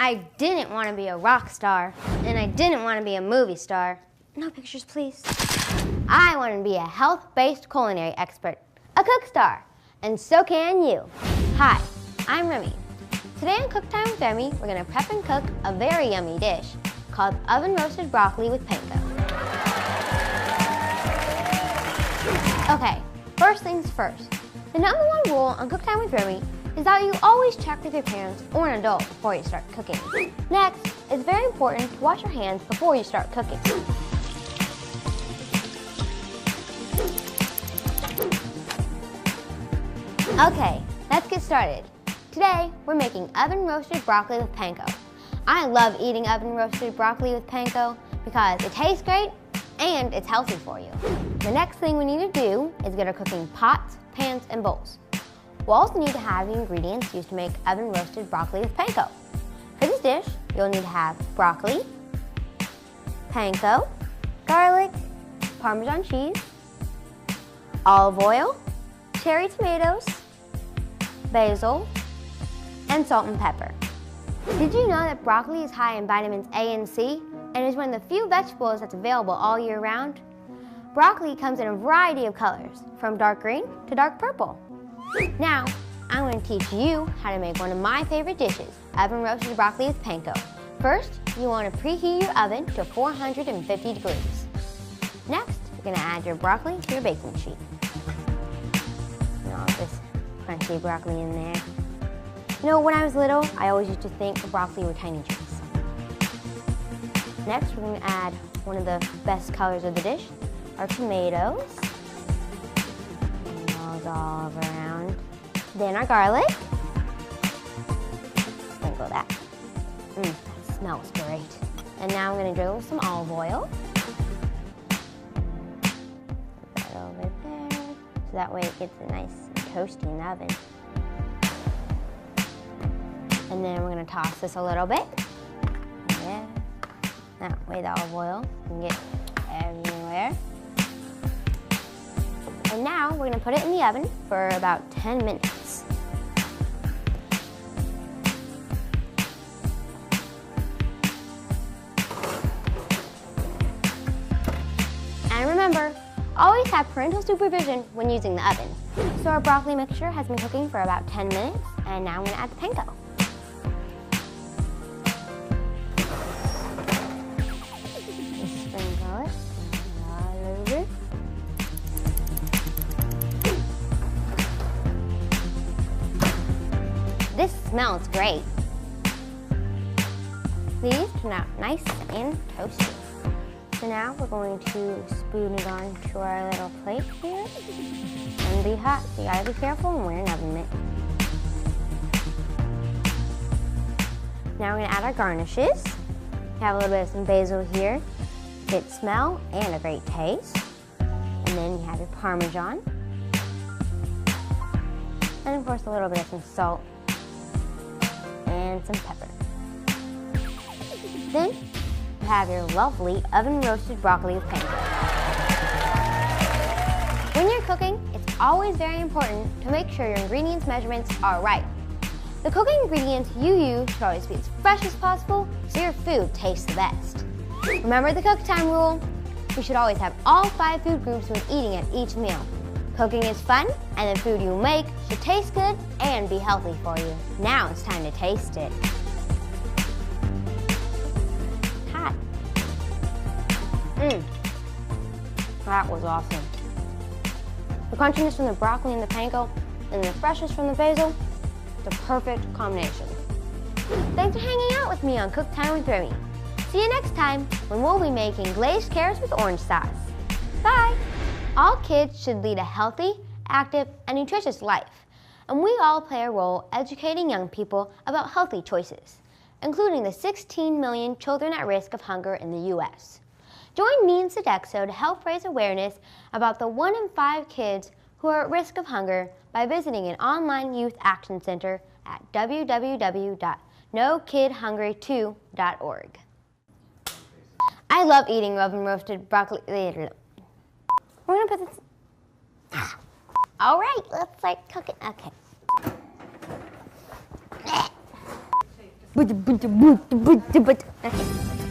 I didn't want to be a rock star, and I didn't want to be a movie star. No pictures, please. I wanted to be a health-based culinary expert, a cook star, and so can you. Hi, I'm Remmi. Today on Cook Time with Remmi, we're going to prep and cook a very yummy dish called oven-roasted broccoli with panko. Okay, first things first. The number one rule on Cook Time with Remmi is that you always check with your parents or an adult before you start cooking. Next, it's very important to wash your hands before you start cooking. Okay, let's get started. Today, we're making oven-roasted broccoli with panko. I love eating oven-roasted broccoli with panko because it tastes great and it's healthy for you. The next thing we need to do is get our cooking pots, pans, and bowls. We'll also need to have the ingredients used to make oven-roasted broccoli with panko. For this dish, you'll need to have broccoli, panko, garlic, Parmesan cheese, olive oil, cherry tomatoes, basil, and salt and pepper. Did you know that broccoli is high in vitamins A and C and is one of the few vegetables that's available all year round? Broccoli comes in a variety of colors, from dark green to dark purple. Now, I'm going to teach you how to make one of my favorite dishes, oven-roasted broccoli with panko. First, you want to preheat your oven to 450 degrees. Next, you're going to add your broccoli to your baking sheet. And all this crunchy broccoli in there. You know, when I was little, I always used to think broccoli were tiny trees. Next, we're going to add one of the best colors of the dish, our tomatoes. And those all around. Then our garlic. Sprinkle that. That smells great. And now I'm going to drizzle some olive oil. Put that over there, so that way it gets nice and toasty in the oven. And then we're going to toss this a little bit. Yeah. That way the olive oil can get everywhere. And now we're going to put it in the oven for about 10 minutes. And remember, always have parental supervision when using the oven. So our broccoli mixture has been cooking for about 10 minutes, and now I'm going to add the panko. Sprinkle it all over. This smells great. These turn out nice and toasty. So now we're going to spoon it onto our little plate here. And be hot, so you gotta be careful and wear an oven mitt. Now we're gonna add our garnishes. We have a little bit of some basil here. Good smell and a great taste. And then you have your Parmesan. And of course a little bit of some salt. And some pepper. Then you have your lovely oven-roasted broccoli with panko. When you're cooking, it's always very important to make sure your ingredients measurements are right. The cooking ingredients you use should always be as fresh as possible so your food tastes the best. Remember the cook time rule? You should always have all 5 food groups when eating at each meal. Cooking is fun, and the food you make should taste good and be healthy for you. Now it's time to taste it. Hot. That was awesome. The crunchiness from the broccoli and the panko, and the freshness from the basil, the perfect combination. Thanks for hanging out with me on Cook Time with Remmi. See you next time when we'll be making glazed carrots with orange sauce. Bye! All kids should lead a healthy, active, and nutritious life, and we all play a role educating young people about healthy choices, including the 16 million children at risk of hunger in the U.S. Join me and Sodexo to help raise awareness about the 1 in 5 kids who are at risk of hunger by visiting an online youth action center at www.nokidhungry2.org. I love eating oven-roasted broccoli. We're gonna put this. All right, let's start cooking. Okay. Okay.